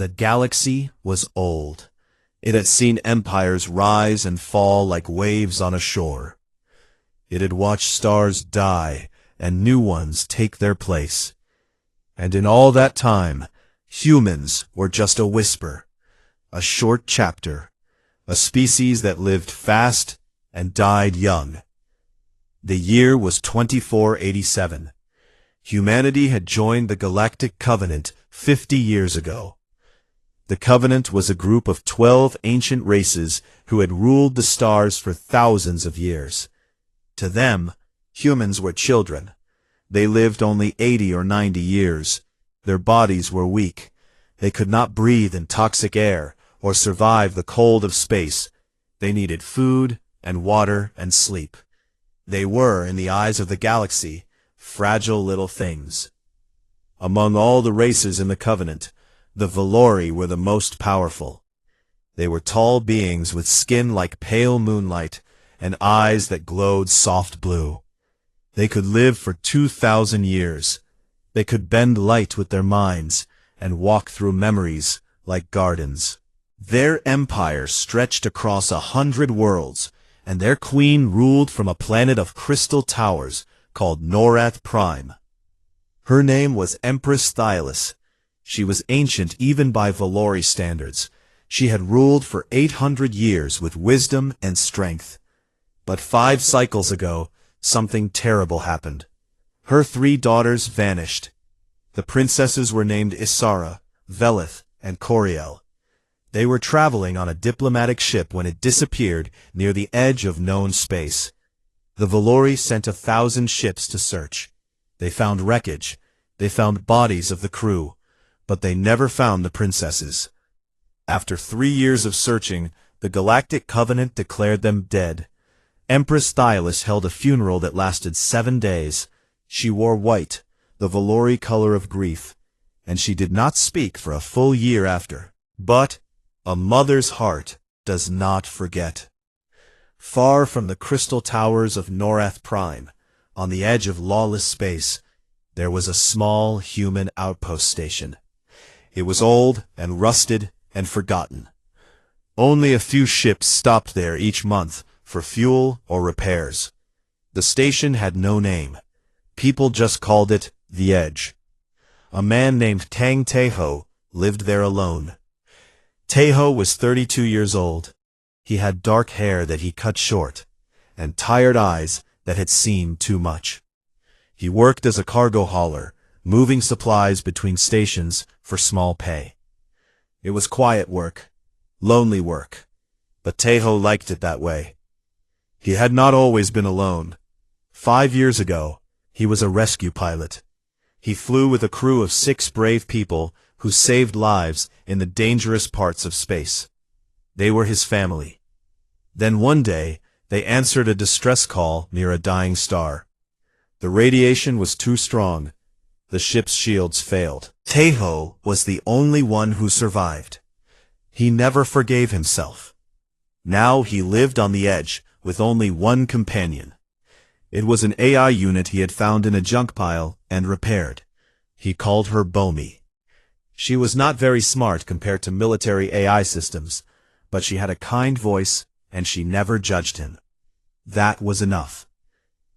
The galaxy was old. It had seen empires rise and fall like waves on a shore. It had watched stars die and new ones take their place. And in all that time, humans were just a whisper, a short chapter, a species that lived fast and died young. The year was 2487. Humanity had joined the Galactic Covenant 50 years ago. The Covenant was a group of 12 ancient races who had ruled the stars for thousands of years. To them, humans were children. They lived only 80 or 90 years. Their bodies were weak. They could not breathe in toxic air or survive the cold of space. They needed food and water and sleep. They were, in the eyes of the galaxy, fragile little things. Among all the races in the Covenant, the Valori were the most powerful. They were tall beings with skin like pale moonlight and eyes that glowed soft blue. They could live for 2,000 years. They could bend light with their minds and walk through memories like gardens. Their empire stretched across 100 worlds, and their queen ruled from a planet of crystal towers called Norath Prime. Her name was Empress Thylus. She was ancient even by Valori standards. She had ruled for 800 years with wisdom and strength. But 5 cycles ago, something terrible happened. Her 3 daughters vanished. The princesses were named Isara, Velith, and Coriel. They were traveling on a diplomatic ship when it disappeared near the edge of known space. The Valori sent 1,000 ships to search. They found wreckage. They found bodies of the crew. But they never found the princesses. After 3 years of searching, the Galactic Covenant declared them dead. Empress Thylus held a funeral that lasted 7 days. She wore white, the Valori color of grief, and she did not speak for a full year after. But a mother's heart does not forget. Far from the crystal towers of Norath Prime, on the edge of lawless space, there was a small human outpost station. It was old and rusted and forgotten. Only a few ships stopped there each month for fuel or repairs. The station had no name. People just called it the Edge. A man named Tang Teho lived there alone. Teho was 32 years old. He had dark hair that he cut short, and tired eyes that had seen too much. He worked as a cargo hauler, moving supplies between stations for small pay. It was quiet work, lonely work, but Teho liked it that way. He had not always been alone. 5 years ago, he was a rescue pilot. He flew with a crew of 6 brave people who saved lives in the dangerous parts of space. They were his family. Then one day, they answered a distress call near a dying star. The radiation was too strong. The ship's shields failed. Teho was the only one who survived. He never forgave himself. Now he lived on the edge with only one companion. It was an AI unit he had found in a junk pile and repaired. He called her Bomi. She was not very smart compared to military AI systems, but she had a kind voice and she never judged him. That was enough.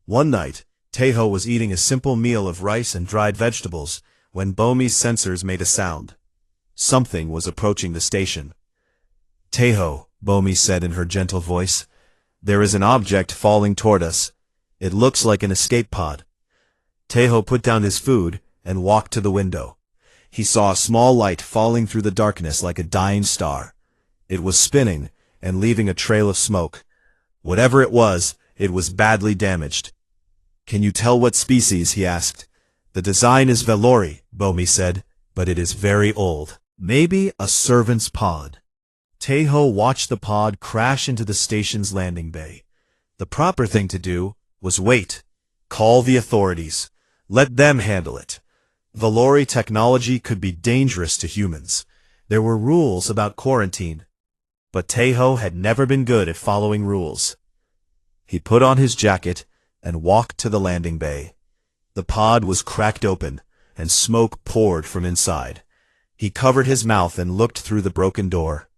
One night, Teho was eating a simple meal of rice and dried vegetables when Bomi's sensors made a sound. Something was approaching the station. "Teho," Bomi said in her gentle voice, "there is an object falling toward us. It looks like an escape pod." Teho put down his food and walked to the window. He saw a small light falling through the darkness like a dying star. It was spinning and leaving a trail of smoke. Whatever it was badly damaged. "Can you tell what species?" he asked. "The design is Valori," Bomi said, "but it is very old. Maybe a servant's pod." Teho watched the pod crash into the station's landing bay. The proper thing to do was wait. Call the authorities. Let them handle it. Valori technology could be dangerous to humans. There were rules about quarantine. But Teho had never been good at following rules. He put on his jacket and walked to the landing bay. The pod was cracked open, and smoke poured from inside. He covered his mouth and looked through the broken door.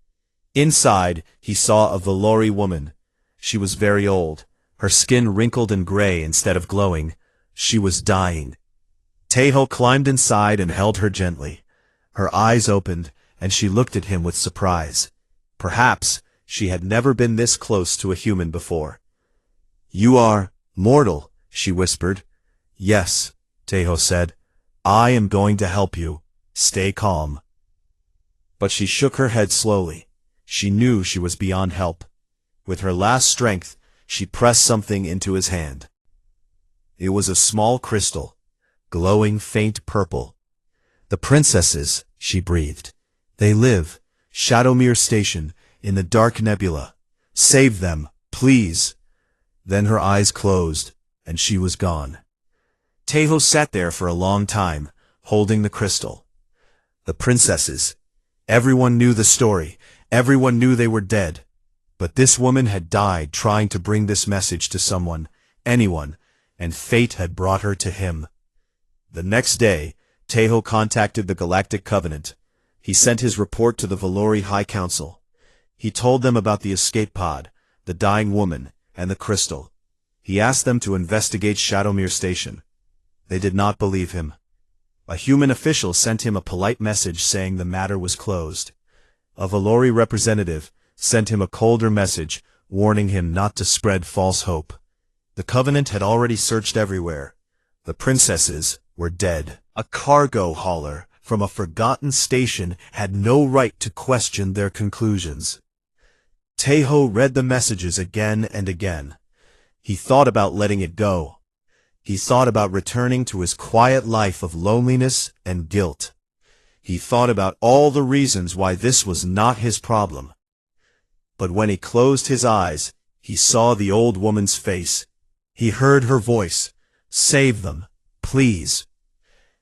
Inside, he saw a Valori woman. She was very old, her skin wrinkled and gray instead of glowing. She was dying. Tejo climbed inside and held her gently. Her eyes opened, and she looked at him with surprise. Perhaps she had never been this close to a human before. "You are mortal," she whispered. "Yes," Tejo said. "I am going to help you. Stay calm." But she shook her head slowly. She knew she was beyond help. With her last strength, she pressed something into his hand. It was a small crystal, glowing faint purple. "The princesses," she breathed. "They live, Shadowmere Station, in the dark nebula. Save them, please." Then her eyes closed, and she was gone. Tejo sat there for a long time, holding the crystal. The princesses. Everyone knew the story. Everyone knew they were dead. But this woman had died trying to bring this message to someone, anyone, and fate had brought her to him. The next day, Tejo contacted the Galactic Covenant. He sent his report to the Valori High Council. He told them about the escape pod, the dying woman, and the crystal. He asked them to investigate Shadowmere Station. They did not believe him. A human official sent him a polite message saying the matter was closed. A Valori representative sent him a colder message, warning him not to spread false hope. The Covenant had already searched everywhere. The princesses were dead. A cargo hauler from a forgotten station had no right to question their conclusions. Tejo read the messages again and again. He thought about letting it go. He thought about returning to his quiet life of loneliness and guilt. He thought about all the reasons why this was not his problem. But when he closed his eyes, he saw the old woman's face. He heard her voice. "Save them, please."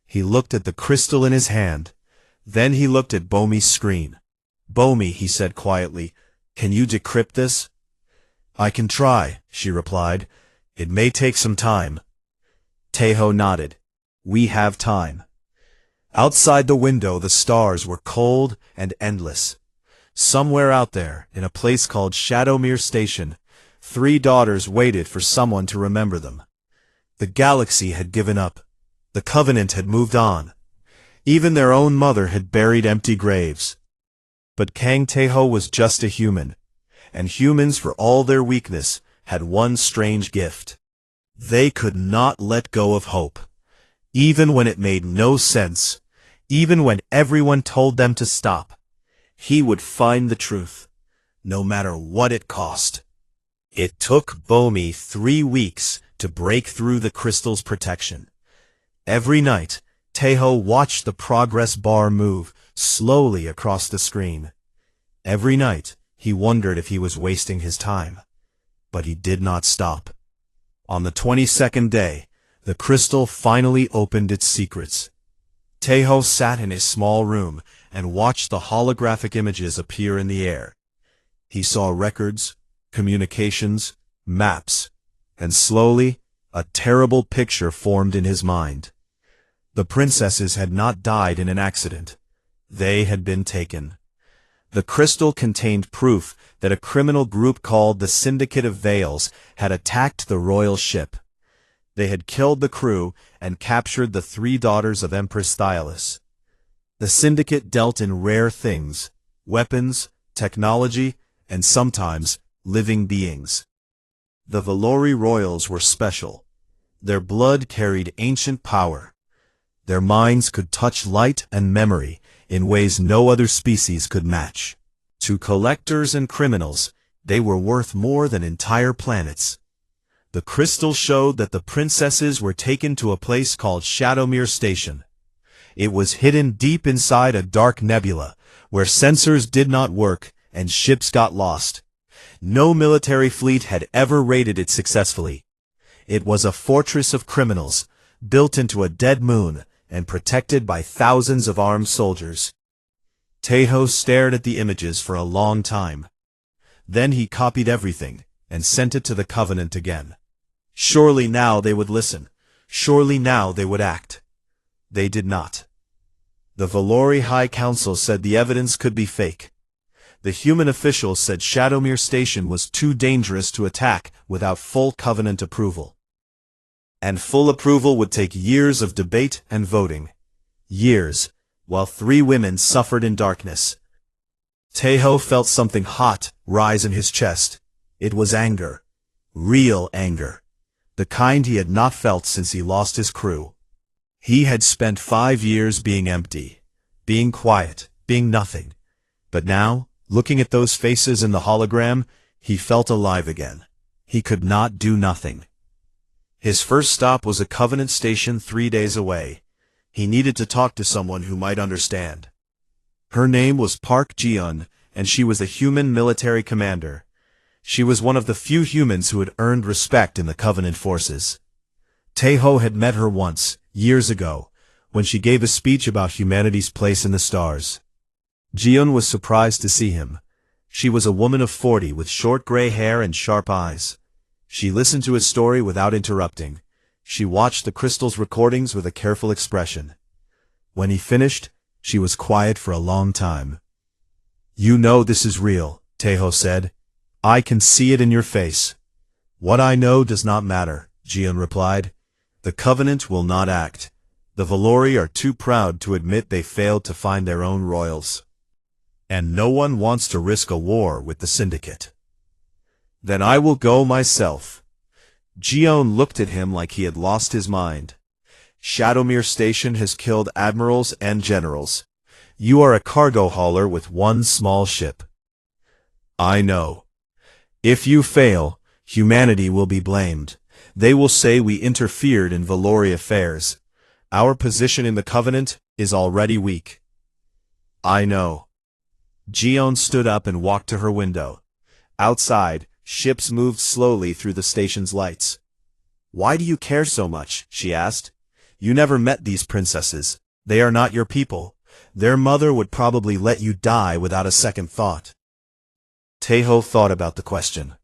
He looked at the crystal in his hand. Then he looked at Bomi's screen. "Bomi," he said quietly, "can you decrypt this?" "I can try," she replied. "It may take some time." Tejo nodded. "We have time." Outside the window the stars were cold and endless. Somewhere out there, in a place called Shadowmere Station, 3 daughters waited for someone to remember them. The galaxy had given up. The Covenant had moved on. Even their own mother had buried empty graves. But Kang Tejo was just a human, and humans, for all their weakness, had one strange gift. They could not let go of hope. Even when it made no sense, even when everyone told them to stop, he would find the truth, no matter what it cost. It took Bomi 3 weeks to break through the crystal's protection. Every night, Tejo watched the progress bar move slowly across the screen. Every night, he wondered if he was wasting his time. But he did not stop. On the 22nd day, the crystal finally opened its secrets. Tejo sat in his small room and watched the holographic images appear in the air. He saw records, communications, maps, and slowly, a terrible picture formed in his mind. The princesses had not died in an accident. They had been taken. The crystal contained proof that a criminal group called the Syndicate of Veils had attacked the royal ship. They had killed the crew and captured the 3 daughters of Empress Thyalis. The Syndicate dealt in rare things, weapons, technology, and sometimes living beings. The Valori royals were special. Their blood carried ancient power. Their minds could touch light and memory in ways no other species could match. To collectors and criminals, they were worth more than entire planets. The crystal showed that the princesses were taken to a place called Shadowmere Station. It was hidden deep inside a dark nebula, where sensors did not work and ships got lost. No military fleet had ever raided it successfully. It was a fortress of criminals, built into a dead moon and protected by thousands of armed soldiers. Tejo stared at the images for a long time. Then he copied everything and sent it to the Covenant again. Surely now they would listen. Surely now they would act. They did not. The Valori High Council said the evidence could be fake. The human officials said Shadowmere Station was too dangerous to attack without full Covenant approval. And full approval would take years of debate and voting. Years, while 3 women suffered in darkness. Tejo felt something hot rise in his chest. It was anger. Real anger. The kind he had not felt since he lost his crew. He had spent 5 years being empty, being quiet, being nothing. But now, looking at those faces in the hologram, he felt alive again. He could not do nothing. His first stop was a Covenant station 3 days away. He needed to talk to someone who might understand. Her name was Park Ji-eun, and she was a human military commander. She was one of the few humans who had earned respect in the Covenant forces. Tejo had met her once, years ago, when she gave a speech about humanity's place in the stars. Ji-eun was surprised to see him. She was a woman of 40 with short gray hair and sharp eyes. She listened to his story without interrupting. She watched the crystal's recordings with a careful expression. When he finished, she was quiet for a long time. "You know this is real," Tejo said. "I can see it in your face." "What I know does not matter," Ji-eun replied. "The Covenant will not act. The Valori are too proud to admit they failed to find their own royals. And no one wants to risk a war with the Syndicate." "Then I will go myself." Ji-eun looked at him like he had lost his mind. "Shadowmere Station has killed admirals and generals. You are a cargo hauler with one small ship." "I know. If you fail, humanity will be blamed. They will say we interfered in Valori affairs. Our position in the Covenant is already weak." "I know." Ji-eun stood up and walked to her window. Outside, ships moved slowly through the station's lights. "Why do you care so much?" she asked. "You never met these princesses. They are not your people. Their mother would probably let you die without a second thought." Tejo thought about the question.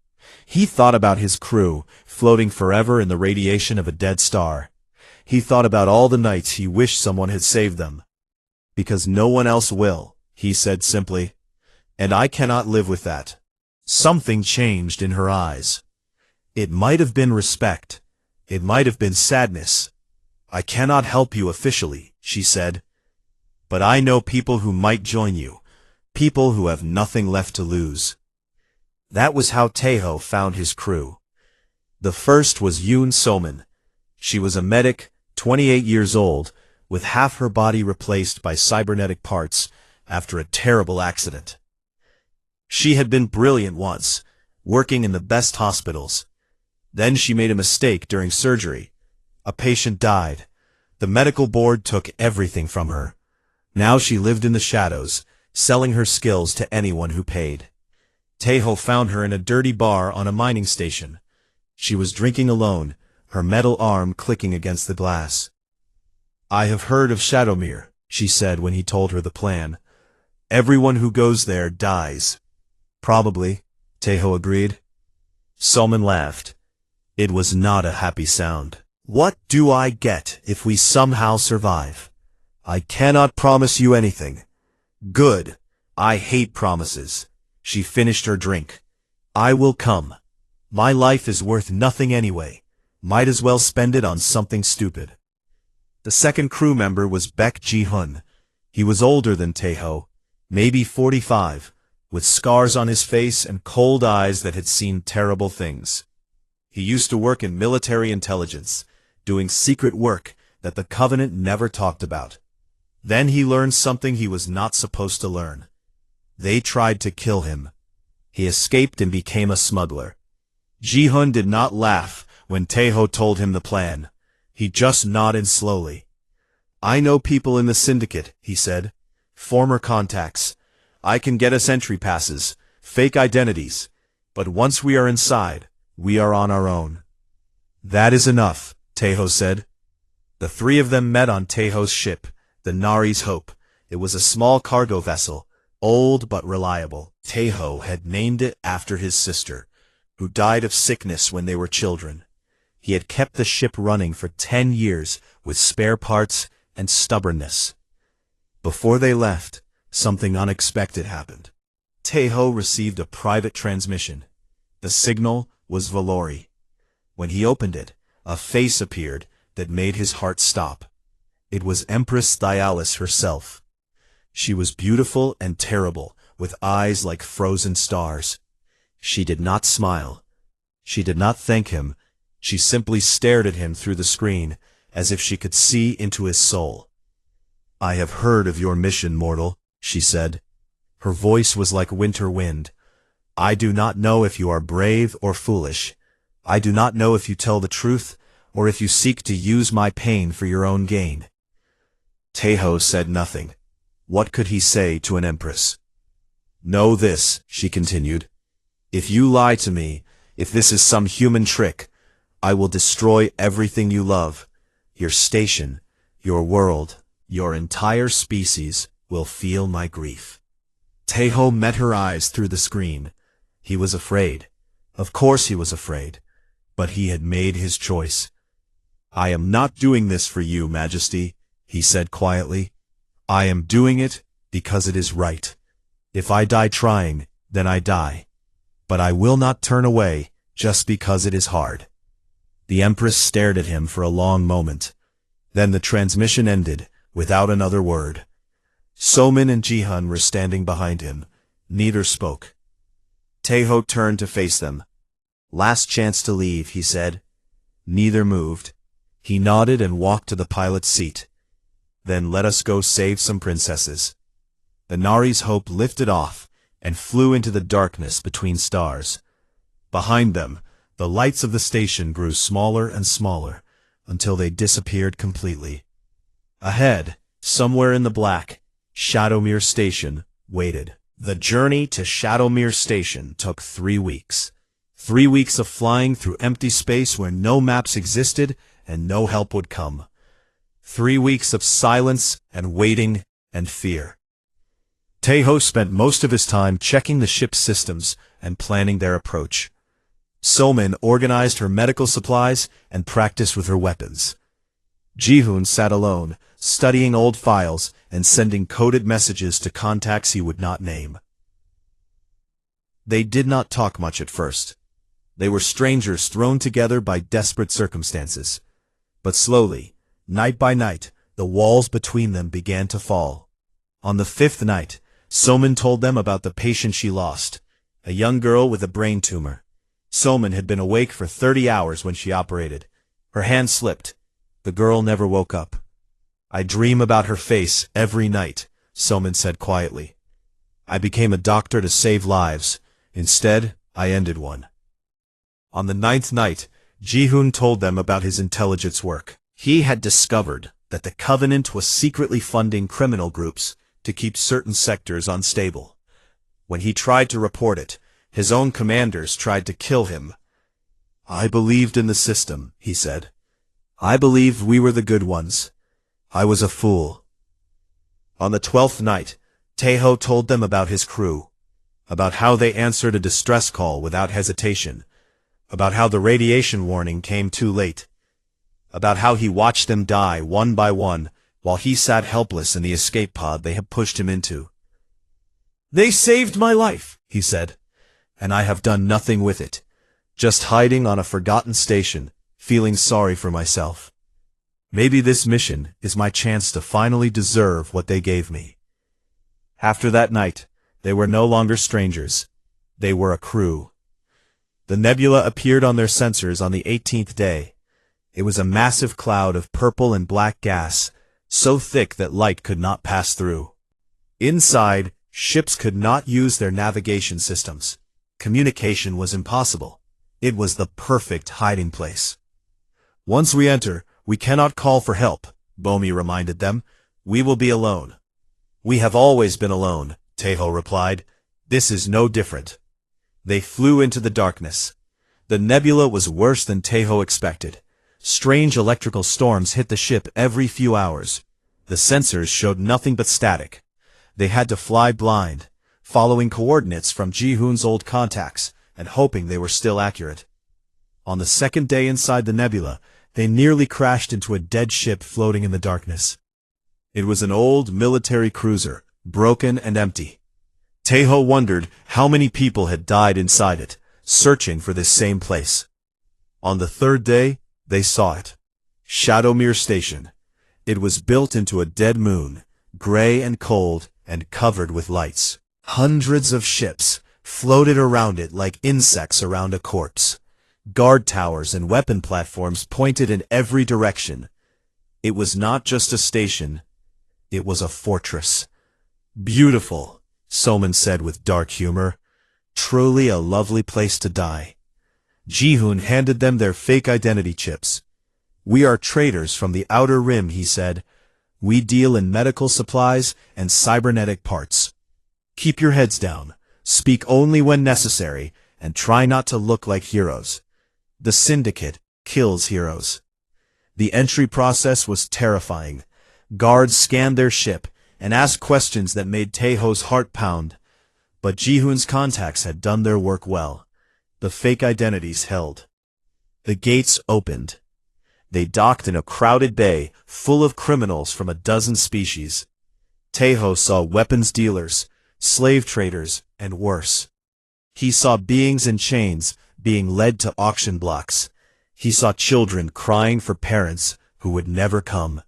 He thought about his crew, floating forever in the radiation of a dead star. He thought about all the nights he wished someone had saved them. "Because no one else will," he said simply. "And I cannot live with that." Something changed in her eyes. It might have been respect. It might have been sadness. "I cannot help you officially," she said. "But I know people who might join you. People who have nothing left to lose." That was how Tejo found his crew. The first was Yoon Soman. She was a medic, 28 years old, with half her body replaced by cybernetic parts after a terrible accident. She had been brilliant once, working in the best hospitals. Then she made a mistake during surgery. A patient died. The medical board took everything from her. Now she lived in the shadows, selling her skills to anyone who paid. Tejo found her in a dirty bar on a mining station. She was drinking alone, her metal arm clicking against the glass. "I have heard of Shadowmere," she said when he told her the plan. "Everyone who goes there dies." "Probably," Tejo agreed. Solman laughed. It was not a happy sound. "What do I get if we somehow survive? I cannot promise you anything." "Good. I hate promises." She finished her drink. "I will come. My life is worth nothing anyway. Might as well spend it on something stupid." The second crew member was Baek Ji-hun. He was older than Tejo, maybe 45, with scars on his face and cold eyes that had seen terrible things. He used to work in military intelligence, doing secret work that the Covenant never talked about. Then he learned something he was not supposed to learn. They tried to kill him. He escaped and became a smuggler. Ji-hun did not laugh when Tejo told him the plan. He just nodded slowly. "I know people in the Syndicate," he said. "Former contacts. I can get us entry passes, fake identities. But once we are inside, we are on our own." "That is enough," Tejo said. The 3 of them met on Tejo's ship, the Nari's Hope. It was a small cargo vessel, old but reliable. Tejo had named it after his sister, who died of sickness when they were children. He had kept the ship running for 10 years with spare parts and stubbornness. Before they left, something unexpected happened. Taeho received a private transmission. The signal was Valori. When he opened it, a face appeared that made his heart stop. It was Empress Thyalis herself. She was beautiful and terrible, with eyes like frozen stars. She did not smile. She did not thank him. She simply stared at him through the screen, as if she could see into his soul. "I have heard of your mission, mortal," she said. Her voice was like winter wind. "I do not know if you are brave or foolish. I do not know if you tell the truth, or if you seek to use my pain for your own gain." Taeho said nothing. What could he say to an empress? "Know this," she continued. "If you lie to me, if this is some human trick, I will destroy everything you love. Your station, your world, your entire species will feel my grief." Taeho met her eyes through the screen. He was afraid. Of course he was afraid. But he had made his choice. "I am not doing this for you, Majesty," he said quietly. "I am doing it because it is right. If I die trying, then I die. But I will not turn away just because it is hard." The Empress stared at him for a long moment. Then the transmission ended, without another word. Somin and Jihun were standing behind him. Neither spoke. Taeho turned to face them. "Last chance to leave," he said. Neither moved. He nodded and walked to the pilot's seat. "Then let us go save some princesses." The Nari's hope lifted off and flew into the darkness between stars. Behind them, the lights of the station grew smaller and smaller until they disappeared completely. Ahead, somewhere in the black, Shadowmere Station waited. The journey to Shadowmere Station took 3 weeks. 3 weeks of flying through empty space where no maps existed and no help would come. 3 weeks of silence and waiting and fear. Taeho spent most of his time checking the ship's systems and planning their approach. Somin organized her medical supplies and practiced with her weapons. Jihun sat alone, studying old files and sending coded messages to contacts he would not name. They did not talk much at first. They were strangers thrown together by desperate circumstances. But slowly, night by night, the walls between them began to fall. On the 5th night, Somin told them about the patient she lost, a young girl with a brain tumor. Somin had been awake for 30 hours when she operated. Her hand slipped. The girl never woke up. "I dream about her face every night," Somin said quietly. "I became a doctor to save lives. Instead, I ended one." On the 9th night, Jihun told them about his intelligence work. He had discovered that the Covenant was secretly funding criminal groups to keep certain sectors unstable. When he tried to report it, his own commanders tried to kill him. "I believed in the system," he said. "I believed we were the good ones. I was a fool." On the 12th night, Taeho told them about his crew, about how they answered a distress call without hesitation, about how the radiation warning came too late, about how he watched them die one by one while he sat helpless in the escape pod they had pushed him into. "They saved my life," he said, "and I have done nothing with it, just hiding on a forgotten station, feeling sorry for myself. Maybe this mission is my chance to finally deserve what they gave me." After that night, they were no longer strangers. They were a crew. The nebula appeared on their sensors on the 18th day. It was a massive cloud of purple and black gas, so thick that light could not pass through. Inside, ships could not use their navigation systems. Communication was impossible. It was the perfect hiding place. "Once we enter, we cannot call for help," Bomi reminded them. "We will be alone." "We have always been alone," Taeho replied. "This is no different." They flew into the darkness. The nebula was worse than Taeho expected. Strange electrical storms hit the ship every few hours. The sensors showed nothing but static. They had to fly blind, following coordinates from Jihun's old contacts and hoping they were still accurate. On the 2nd day inside the nebula, they nearly crashed into a dead ship floating in the darkness. It was an old military cruiser, broken and empty. Taeho wondered how many people had died inside it, searching for this same place. On the third day, they saw it. Shadowmere Station. It was built into a dead moon, gray and cold and covered with lights. Hundreds of ships floated around it like insects around a corpse. Guard towers and weapon platforms pointed in every direction. It was not just a station, it was a fortress. Beautiful, Soman said with dark humor. Truly a lovely place to die. Ji-hoon handed them their fake identity chips. We are traders from the Outer Rim, he said. We deal in medical supplies and cybernetic parts. Keep your heads down, speak only when necessary, and try not to look like heroes. The Syndicate kills heroes. The entry process was terrifying. Guards scanned their ship and asked questions that made Taeho's heart pound. But Ji-hoon's contacts had done their work well. The fake identities held. The gates opened. They docked in a crowded bay full of criminals from a dozen species. Taeho saw weapons dealers, slave traders, and worse. He saw beings in chains being led to auction blocks. He saw children crying for parents who would never come.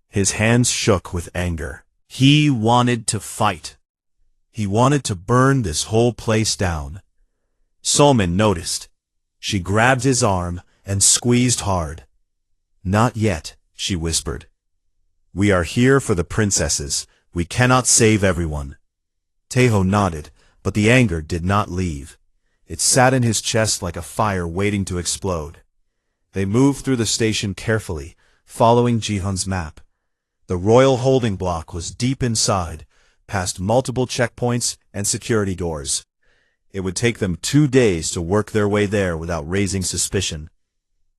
His hands shook with anger. He wanted to fight. He wanted to burn this whole place down. Solman noticed. She grabbed his arm and squeezed hard. Not yet, she whispered. We are here for the princesses. We cannot save everyone. Taeho nodded, but the anger did not leave. It sat in his chest like a fire waiting to explode. They moved through the station carefully, following Ji-hoon's map. The royal holding block was deep inside, past multiple checkpoints and security doors. It would take them 2 days to work their way there without raising suspicion.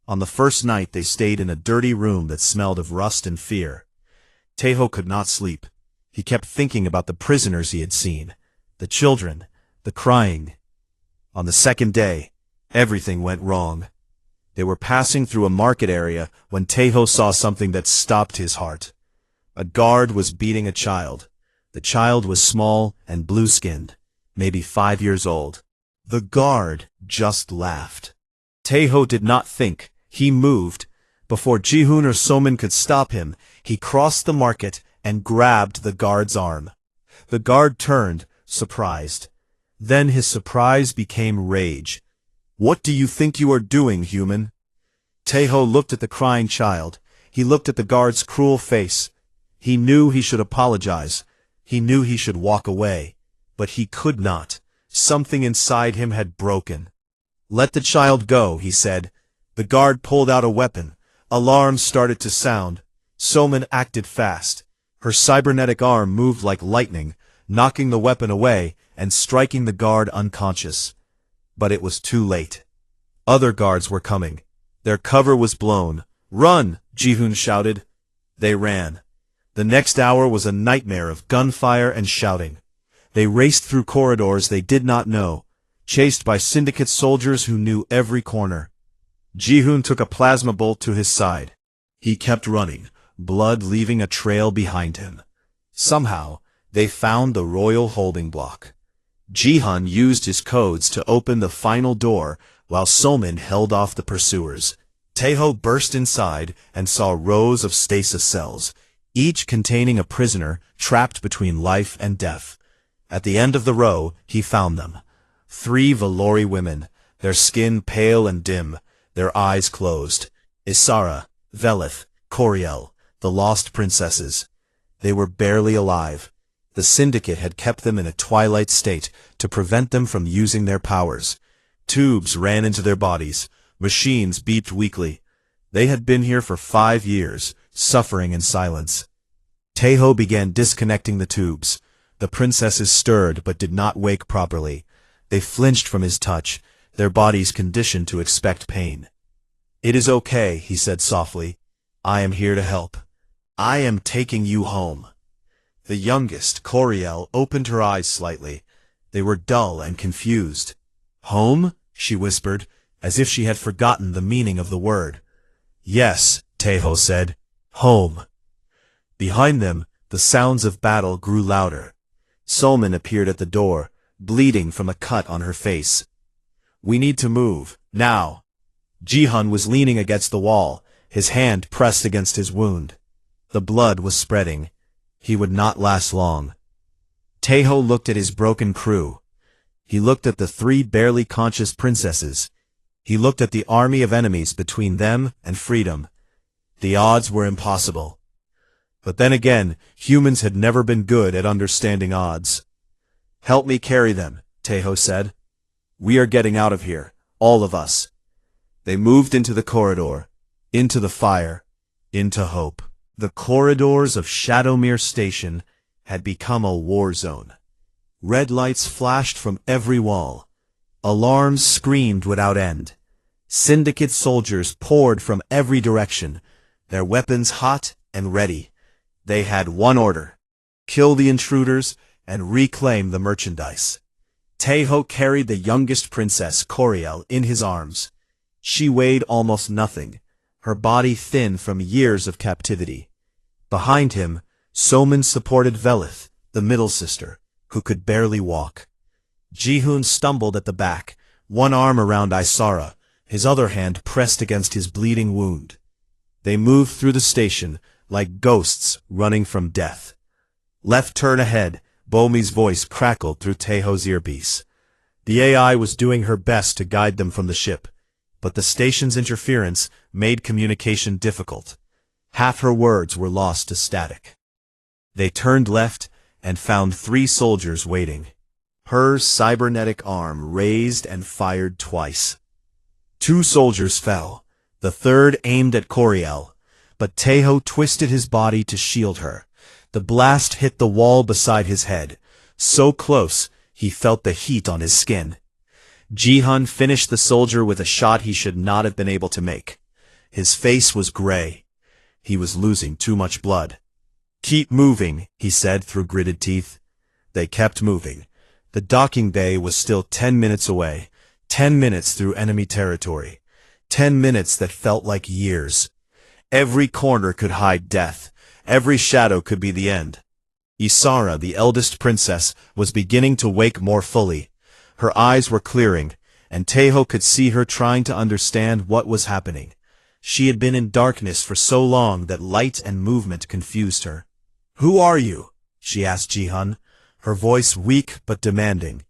On the first night they stayed in a dirty room that smelled of rust and fear. Taeho could not sleep. He kept thinking about the prisoners he had seen, the children, the crying. On the second day, everything went wrong. They were passing through a market area when Taeho saw something that stopped his heart. A guard was beating a child. The child was small and blue-skinned, maybe 5 years old. The guard just laughed. Taeho did not think. He moved. Before Ji-hoon or Soman could stop him, he crossed the market and grabbed the guard's arm. The guard turned, surprised. Then his surprise became rage. What do you think you are doing, human? Taeho looked at the crying child. He looked at the guard's cruel face. He knew he should apologize. He knew he should walk away. But he could not. Something inside him had broken. Let the child go, he said. The guard pulled out a weapon. Alarms started to sound. Soman acted fast. Her cybernetic arm moved like lightning, knocking the weapon away and striking the guard unconscious. But it was too late. Other guards were coming. Their cover was blown. Run! Ji-hoon shouted. They ran. The next hour was a nightmare of gunfire and shouting. They raced through corridors they did not know, chased by syndicate soldiers who knew every corner. Ji-hoon took a plasma bolt to his side. He kept running, blood leaving a trail behind him. Somehow, they found the royal holding block. Ji-hoon used his codes to open the final door while Soman held off the pursuers. Taeho burst inside and saw rows of stasis cells, each containing a prisoner trapped between life and death. At the end of the row, he found them. 3 Valori women, their skin pale and dim, their eyes closed. Isara, Velith, Coriel, the lost princesses. They were barely alive. The Syndicate had kept them in a twilight state to prevent them from using their powers. Tubes ran into their bodies. Machines beeped weakly. They had been here for 5 years, suffering in silence. Taeho began disconnecting the tubes. The princesses stirred but did not wake properly. They flinched from his touch, their bodies conditioned to expect pain. It is okay, he said softly. I am here to help. I am taking you home. The youngest, Coriel, opened her eyes slightly. They were dull and confused. Home? She whispered, as if she had forgotten the meaning of the word. Yes, Taeho said. Home. Behind them, the sounds of battle grew louder. Solman appeared at the door, bleeding from a cut on her face. "We need to move, now." Ji-hun was leaning against the wall, his hand pressed against his wound. The blood was spreading. He would not last long. Taeho looked at his broken crew. He looked at the 3 barely conscious princesses. He looked at the army of enemies between them and freedom. The odds were impossible. But then again, humans had never been good at understanding odds. "Help me carry them," Taeho said. "We are getting out of here, all of us." They moved into the corridor, into the fire, into hope. The corridors of Shadowmere Station had become a war zone. Red lights flashed from every wall. Alarms screamed without end. Syndicate soldiers poured from every direction, their weapons hot and ready. They had one order: kill the intruders and reclaim the merchandise. Taeho carried the youngest princess, Coriel, in his arms. She weighed almost nothing, her body thin from years of captivity. Behind him, Soman supported Velith, the middle sister, who could barely walk. Ji-hun stumbled at the back, one arm around Isara, his other hand pressed against his bleeding wound. They moved through the station, like ghosts running from death. "Left turn ahead," Bomi's voice crackled through Taeho's earpiece. The AI was doing her best to guide them from the ship, but the station's interference made communication difficult. Half her words were lost to static. They turned left and found 3 soldiers waiting. Her cybernetic arm raised and fired twice. 2 soldiers fell. The third aimed at Coriel, but Taeho twisted his body to shield her. The blast hit the wall beside his head, so close he felt the heat on his skin. Ji-hun finished the soldier with a shot he should not have been able to make. His face was gray. He was losing too much blood. "Keep moving," he said through gritted teeth. They kept moving. The docking bay was still 10 minutes away, 10 minutes through enemy territory, 10 minutes that felt like years. Every corner could hide death. Every shadow could be the end. Isara, the eldest princess, was beginning to wake more fully. Her eyes were clearing, and Taeho could see her trying to understand what was happening. She had been in darkness for so long that light and movement confused her. "Who are you?" she asked Ji-hun, her voice weak but demanding.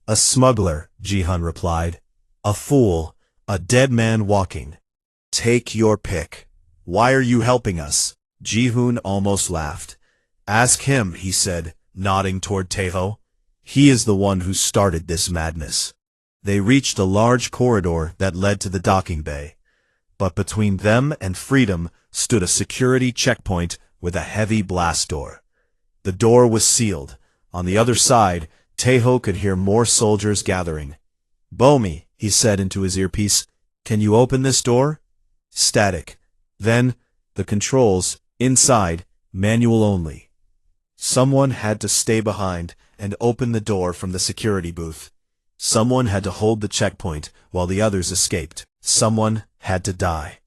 "A smuggler," Ji-hun replied. "A fool, a dead man walking. Take your pick. Why are you helping us?" Ji-hun almost laughed. "Ask him," he said, nodding toward Taeho. "He is the one who started this madness." They reached a large corridor that led to the docking bay. But between them and freedom stood a security checkpoint with a heavy blast door. The door was sealed. On the other side, Taeho could hear more soldiers gathering. "Bomi," he said into his earpiece, "can you open this door?" Static. Then, the controls, inside, manual only. Someone had to stay behind and open the door from the security booth. Someone had to hold the checkpoint while the others escaped. Someone had to die.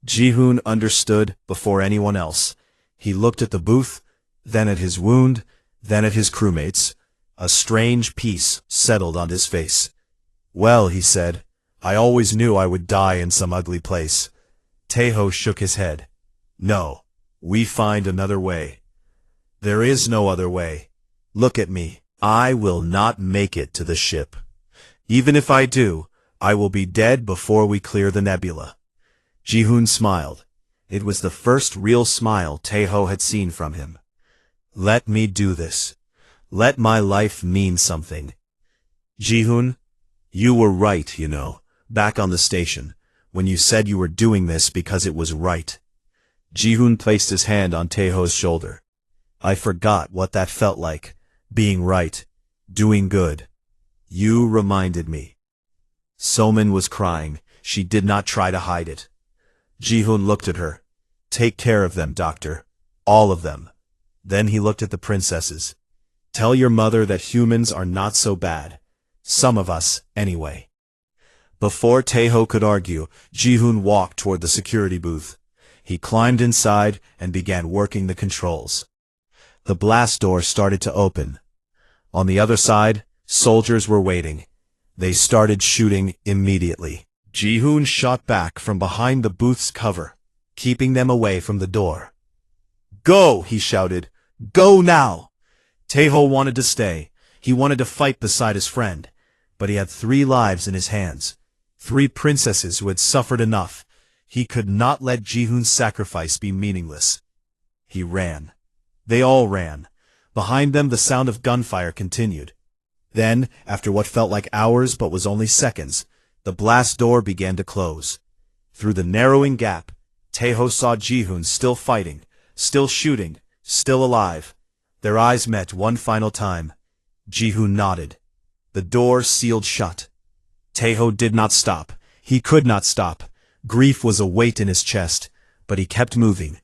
Ji-hun understood before anyone else. He looked at the booth, then at his wound, then at his crewmates. A strange peace settled on his face. "Well," he said, "I always knew I would die in some ugly place." Taeho shook his head. "No, we find another way." "There is no other way. Look at me. I will not make it to the ship. Even if I do, I will be dead before we clear the nebula." Ji-hun smiled. It was the first real smile Taeho had seen from him. "Let me do this. Let my life mean something." "Ji-hun, you were right, you know, back on the station, when you said you were doing this because it was right." Ji-hun placed his hand on Taeho's shoulder. "I forgot what that felt like, being right, doing good. You reminded me." Soman was crying. She did not try to hide it. Ji-hun looked at her. "Take care of them, doctor. All of them." Then he looked at the princesses. "Tell your mother that humans are not so bad. Some of us, anyway." Before Taeho could argue, Ji-hun walked toward the security booth. He climbed inside and began working the controls. The blast door started to open. On the other side, soldiers were waiting. They started shooting immediately. Ji-hoon shot back from behind the booth's cover, keeping them away from the door. "Go!" he shouted. "Go now!" Taeho wanted to stay. He wanted to fight beside his friend. But he had 3 lives in his hands. 3 princesses who had suffered enough. He could not let Ji-hoon's sacrifice be meaningless. He ran. They all ran. Behind them the sound of gunfire continued. Then, after what felt like hours but was only seconds, the blast door began to close. Through the narrowing gap, Taeho saw Ji-hoon still fighting, still shooting, still alive. Their eyes met one final time. Ji-hoon nodded. The door sealed shut. Taeho did not stop. He could not stop. Grief was a weight in his chest, but he kept moving.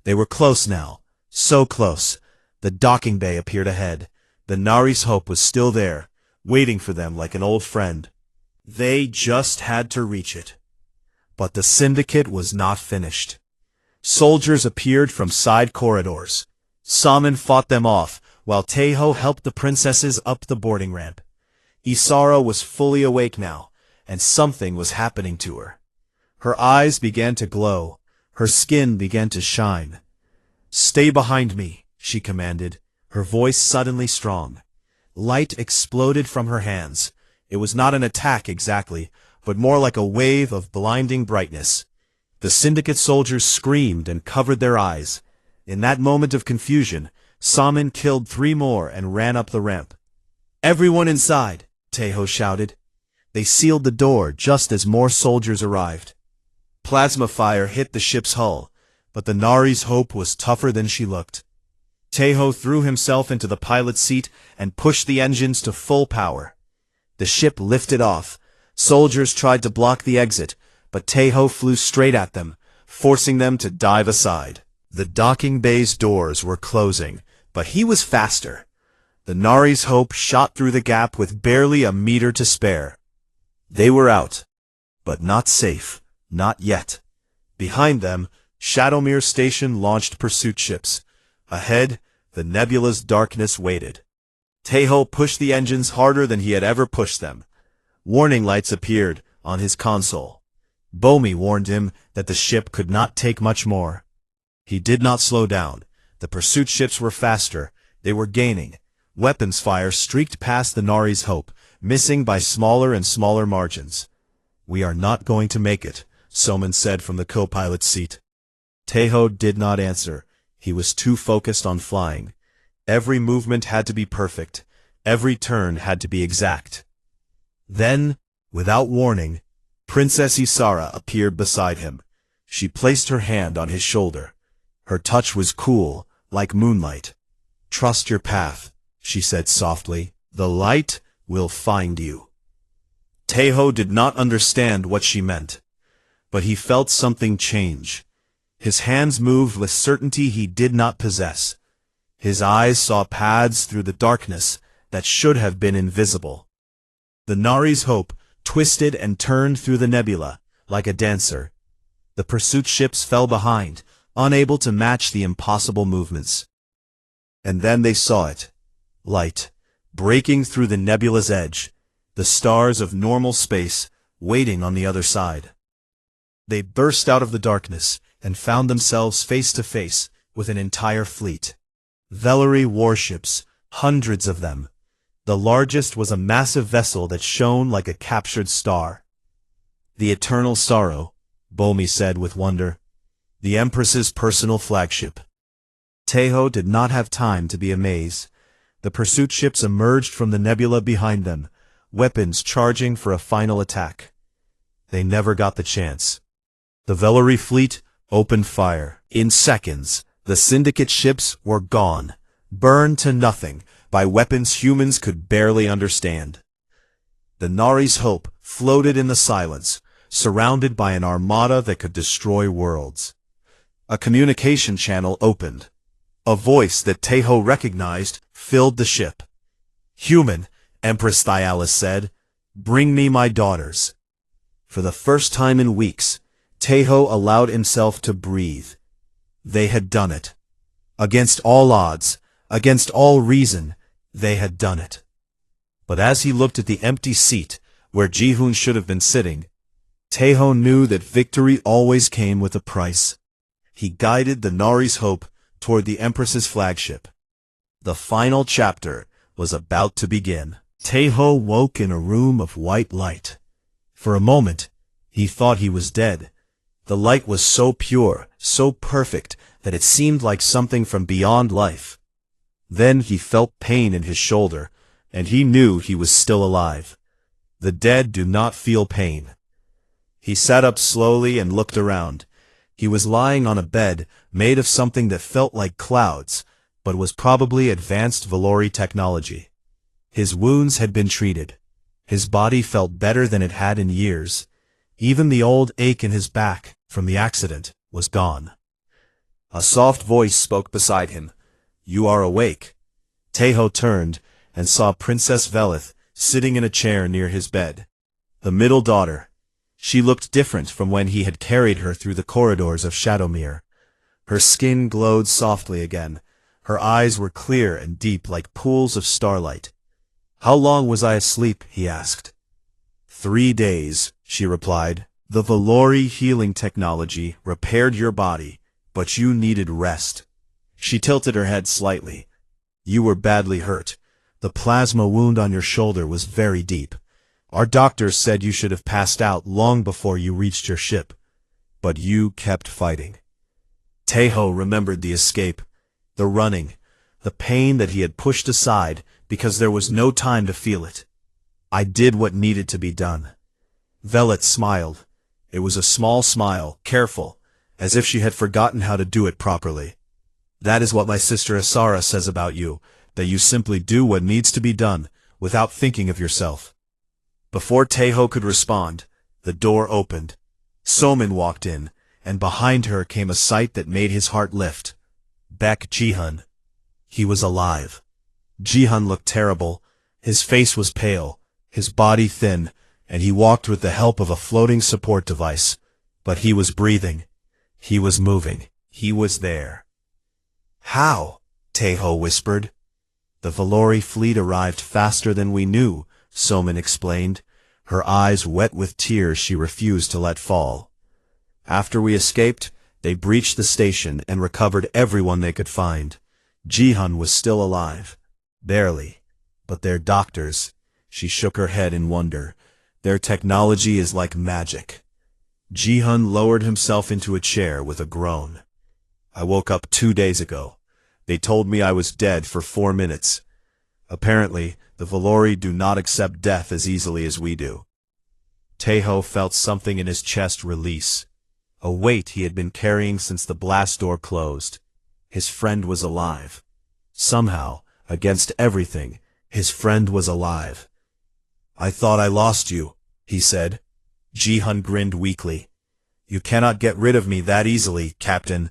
They were close now. So close. The docking bay appeared ahead. The Nari's hope was still there, waiting for them like an old friend. They just had to reach it. But the syndicate was not finished. Soldiers appeared from side corridors. Salmon fought them off, while Taeho helped the princesses up the boarding ramp. Isara was fully awake now, and something was happening to her. Her eyes began to glow. Her skin began to shine. "Stay behind me," she commanded, her voice suddenly strong. Light exploded from her hands. It was not an attack exactly, but more like a wave of blinding brightness. The syndicate soldiers screamed and covered their eyes. In that moment of confusion, Salmon killed 3 more and ran up the ramp. "Everyone inside!" Taeho shouted. They sealed the door just as more soldiers arrived. Plasma fire hit the ship's hull, but the Nari's hope was tougher than she looked. Taeho threw himself into the pilot's seat and pushed the engines to full power. The ship lifted off. Soldiers tried to block the exit, but Taeho flew straight at them, forcing them to dive aside. The docking bay's doors were closing, but he was faster. The Nari's hope shot through the gap with barely a meter to spare. They were out, but not safe, not yet. Behind them, Shadowmere Station launched pursuit ships. Ahead, the nebula's darkness waited. Taeho pushed the engines harder than he had ever pushed them. Warning lights appeared on his console. Bomi warned him that the ship could not take much more. He did not slow down. The pursuit ships were faster. They were gaining. Weapons fire streaked past the Nari's hope, missing by smaller and smaller margins. "We are not going to make it," Soman said from the co-pilot's seat. Taeho did not answer. He was too focused on flying. Every movement had to be perfect. Every turn had to be exact. Then, without warning, Princess Isara appeared beside him. She placed her hand on his shoulder. Her touch was cool, like moonlight. "Trust your path," she said softly. "The light will find you." Taeho did not understand what she meant, but he felt something change. His hands moved with certainty he did not possess. His eyes saw paths through the darkness that should have been invisible. The Nari's hope twisted and turned through the nebula, like a dancer. The pursuit ships fell behind, unable to match the impossible movements. And then they saw it. Light, breaking through the nebula's edge, the stars of normal space waiting on the other side. They burst out of the darkness and found themselves face to face with an entire fleet. Vellery warships, hundreds of them. The largest was a massive vessel that shone like a captured star. "The Eternal Sorrow," Bomi said with wonder. "The Empress's personal flagship." Taeho did not have time to be amazed. The pursuit ships emerged from the nebula behind them, weapons charging for a final attack. They never got the chance. The Vellery fleet opened fire. In seconds, the syndicate ships were gone, burned to nothing by weapons humans could barely understand. The Nari's hope floated in the silence, surrounded by an armada that could destroy worlds. A communication channel opened. A voice that Taeho recognized filled the ship. "Human," Empress Thyalis said, "bring me my daughters." For the first time in weeks, Teho allowed himself to breathe. They had done it. Against all odds, against all reason, they had done it. But as he looked at the empty seat where Ji-hoon should have been sitting, Teho knew that victory always came with a price. He guided the Nari's hope toward the Empress's flagship. The final chapter was about to begin. Teho woke in a room of white light. For a moment, he thought he was dead. The light was so pure, so perfect, that it seemed like something from beyond life. Then he felt pain in his shoulder, and he knew he was still alive. The dead do not feel pain. He sat up slowly and looked around. He was lying on a bed made of something that felt like clouds, but was probably advanced Valori technology. His wounds had been treated. His body felt better than it had in years. Even the old ache in his back from the accident was gone. A soft voice spoke beside him. "You are awake." Teho turned and saw Princess Velith sitting in a chair near his bed. The middle daughter. She looked different from when he had carried her through the corridors of Shadowmere. Her skin glowed softly again. Her eyes were clear and deep like pools of starlight. "How long was I asleep?" he asked. 3 days, she replied. "The Valori healing technology repaired your body, but you needed rest." She tilted her head slightly. "You were badly hurt. The plasma wound on your shoulder was very deep. Our doctors said you should have passed out long before you reached your ship. But you kept fighting." Teho remembered the escape, the running, the pain that he had pushed aside because there was no time to feel it. "I did what needed to be done." Velith smiled. It was a small smile, careful, as if she had forgotten how to do it properly. "That is what my sister Asara says about you, that you simply do what needs to be done, without thinking of yourself." Before Teho could respond, the door opened. Somin walked in, and behind her came a sight that made his heart lift. Baek Ji-hun. He was alive. Ji-hun looked terrible. His face was pale, his body thin, and he walked with the help of a floating support device. But he was breathing. He was moving. He was there. "How?" Teho whispered. "The Valori fleet arrived faster than we knew," Somin explained, her eyes wet with tears she refused to let fall. "After we escaped, they breached the station and recovered everyone they could find. Ji-hun was still alive. Barely. But their doctors," she shook her head in wonder, "their technology is like magic." Ji-hun lowered himself into a chair with a groan. "I woke up 2 days ago. They told me I was dead for 4 minutes. Apparently, the Valori do not accept death as easily as we do." Teho felt something in his chest release. A weight he had been carrying since the blast door closed. His friend was alive. Somehow, against everything, his friend was alive. "I thought I lost you," he said. Ji-hun grinned weakly. "You cannot get rid of me that easily, Captain."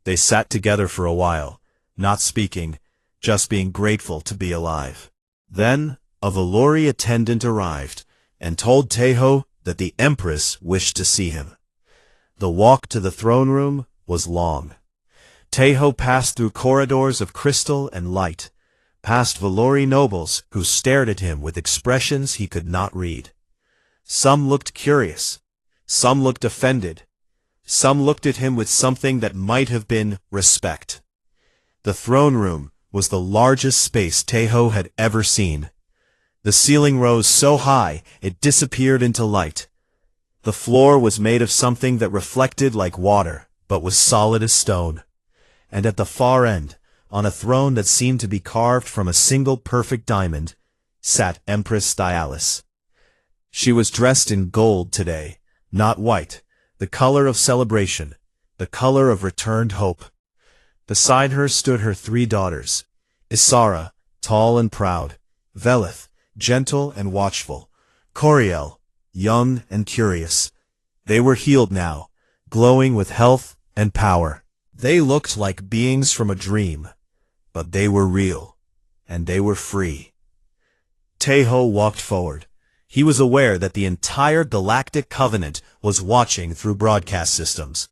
They sat together for a while, not speaking, just being grateful to be alive. Then, a Valori attendant arrived, and told Teho that the Empress wished to see him. The walk to the throne room was long. Teho passed through corridors of crystal and light, past Valori nobles who stared at him with expressions he could not read. Some looked curious. Some looked offended. Some looked at him with something that might have been respect. The throne room was the largest space Teho had ever seen. The ceiling rose so high it disappeared into light. The floor was made of something that reflected like water, but was solid as stone. And at the far end, on a throne that seemed to be carved from a single perfect diamond, sat Empress Dialis. She was dressed in gold today, not white, the color of celebration, the color of returned hope. Beside her stood her 3 daughters, Isara, tall and proud, Velith, gentle and watchful, Coriel, young and curious. They were healed now, glowing with health and power. They looked like beings from a dream, but they were real, and they were free. Teho walked forward. He was aware that the entire Galactic Covenant was watching through broadcast systems.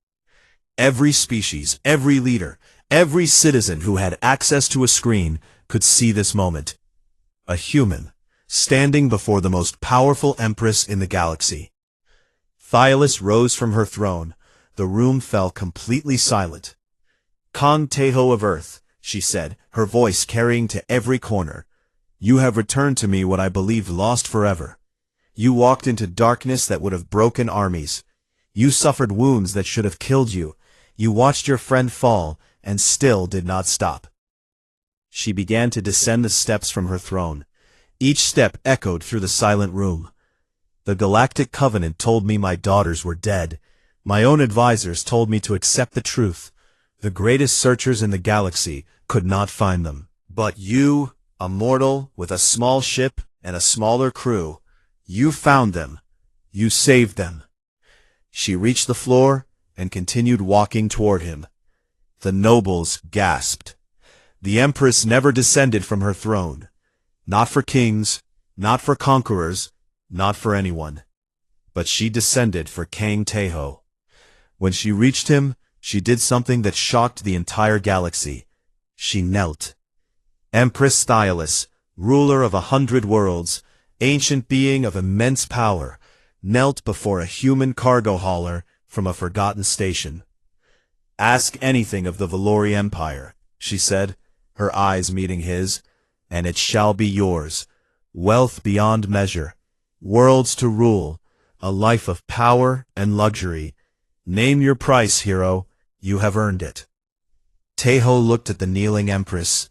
Every species, every leader, every citizen who had access to a screen could see this moment. A human, standing before the most powerful empress in the galaxy. Thyllis rose from her throne. The room fell completely silent. "Kong Teho of Earth," she said, her voice carrying to every corner. "You have returned to me what I believed lost forever. You walked into darkness that would have broken armies. You suffered wounds that should have killed you. You watched your friend fall, and still did not stop." She began to descend the steps from her throne. Each step echoed through the silent room. "The Galactic Covenant told me my daughters were dead. My own advisors told me to accept the truth. The greatest searchers in the galaxy could not find them. But you, a mortal with a small ship and a smaller crew, you found them. You saved them." She reached the floor and continued walking toward him. The nobles gasped. The Empress never descended from her throne. Not for kings, not for conquerors, not for anyone. But she descended for Kang Teho. When she reached him, she did something that shocked the entire galaxy. She knelt. Empress Thyllis, ruler of 100 worlds, ancient being of immense power, knelt before a human cargo hauler from a forgotten station. "Ask anything of the Valori Empire," she said, her eyes meeting his, "and it shall be yours. Wealth beyond measure, worlds to rule, a life of power and luxury. Name your price, hero. You have earned it." Teho looked at the kneeling Empress.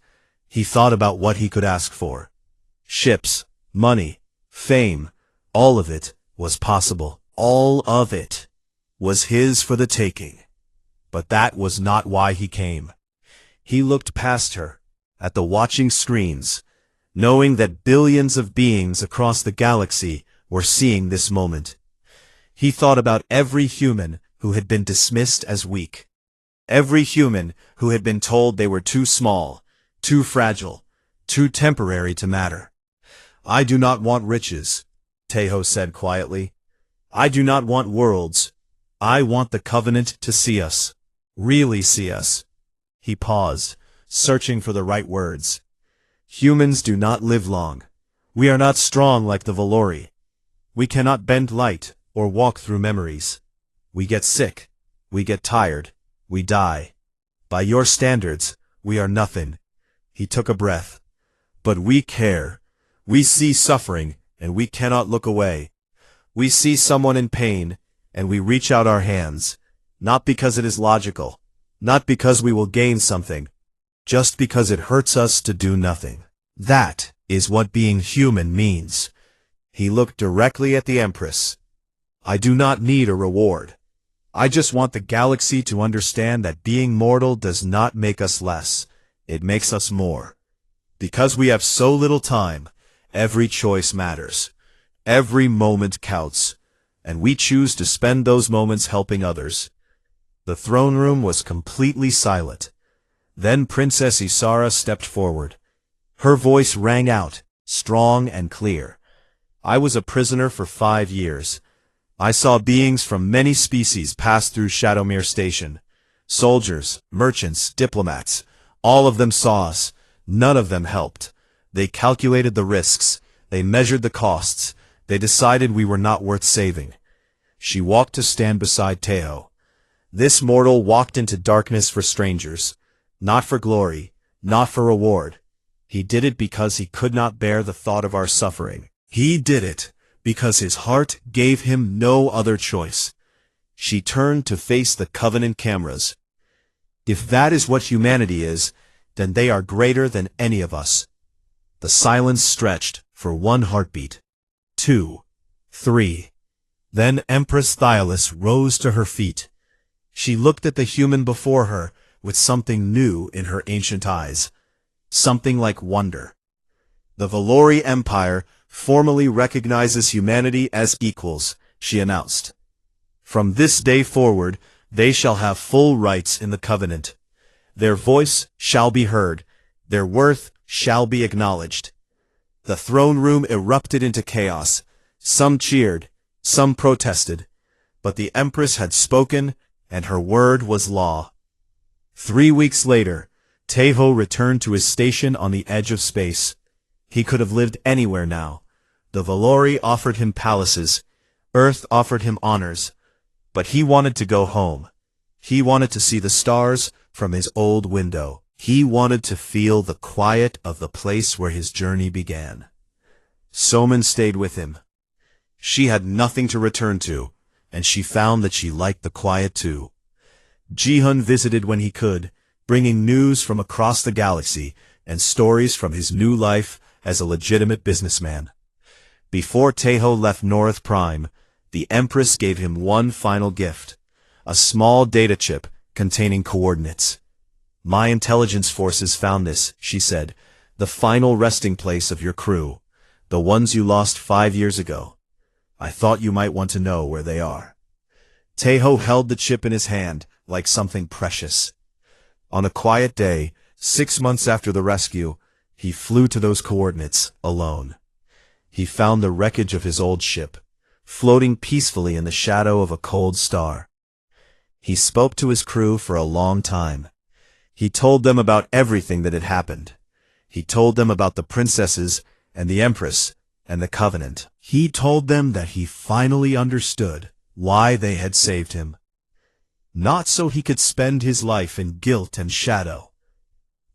He thought about what he could ask for. Ships, money, fame, all of it was possible. All of it was his for the taking. But that was not why he came. He looked past her, at the watching screens, knowing that billions of beings across the galaxy were seeing this moment. He thought about every human who had been dismissed as weak. Every human who had been told they were too small, too fragile, too temporary to matter. "I do not want riches," Teho said quietly. "I do not want worlds. I want the Covenant to see us. Really see us." He paused, searching for the right words. "Humans do not live long. We are not strong like the Valori. We cannot bend light or walk through memories. We get sick. We get tired. We die. By your standards, we are nothing." He took a breath. "But we care. We see suffering, and we cannot look away. We see someone in pain, and we reach out our hands, not because it is logical, not because we will gain something, just because it hurts us to do nothing. That is what being human means." He looked directly at the Empress. "I do not need a reward. I just want the galaxy to understand that being mortal does not make us less. It makes us more. Because we have so little time, every choice matters. Every moment counts, and we choose to spend those moments helping others." The throne room was completely silent. Then Princess Isara stepped forward. Her voice rang out, strong and clear. "I was a prisoner for 5 years. I saw beings from many species pass through Shadowmere Station. Soldiers, merchants, diplomats, all of them saw us. None of them helped. They calculated the risks. They measured the costs. They decided we were not worth saving." She walked to stand beside Teho. This mortal walked into darkness for strangers. Not for glory, not for reward. He did it because he could not bear the thought of our suffering. He did it because his heart gave him no other choice. She turned to face the Covenant cameras. "If that is what humanity is, then they are greater than any of us." The silence stretched for 1 heartbeat, 2, 3. Then Empress Thyllis rose to her feet. She looked at the human before her with something new in her ancient eyes. Something like wonder. "The Valori Empire formally recognizes humanity as equals," she announced. "From this day forward, they shall have full rights in the Covenant. Their voice shall be heard. Their worth shall be acknowledged." The throne room erupted into chaos. Some cheered, some protested. But the Empress had spoken, and her word was law. 3 weeks later, Taeho returned to his station on the edge of space. He could have lived anywhere now. The Valori offered him palaces, Earth offered him honors, but he wanted to go home. He wanted to see the stars from his old window. He wanted to feel the quiet of the place where his journey began. Somin stayed with him. She had nothing to return to, and she found that she liked the quiet too. Jihun visited when he could, bringing news from across the galaxy and stories from his new life as a legitimate businessman. Before Taeho left North Prime, the Empress gave him one final gift, a small data chip containing coordinates. My intelligence forces found this, she said, the final resting place of your crew, the ones you lost 5 years ago. I thought you might want to know where they are. Taeho held the chip in his hand like something precious. On a quiet day, 6 months after the rescue, he flew to those coordinates alone. He found the wreckage of his old ship, floating peacefully in the shadow of a cold star. He spoke to his crew for a long time. He told them about everything that had happened. He told them about the princesses and the Empress and the Covenant. He told them that he finally understood why they had saved him. Not so he could spend his life in guilt and shadow,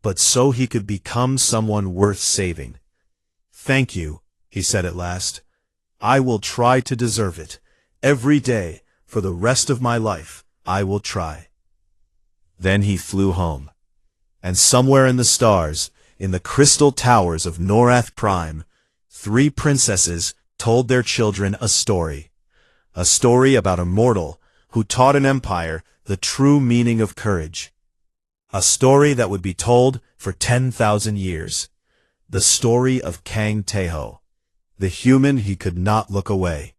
but so he could become someone worth saving. Thank you, he said at last. I will try to deserve it. Every day, for the rest of my life, I will try. Then he flew home. And somewhere in the stars, in the crystal towers of Norath Prime, 3 princesses told their children a story. A story about a mortal who taught an empire the true meaning of courage. A story that would be told for 10,000 years. The story of Kang Taeho, the human he could not look away.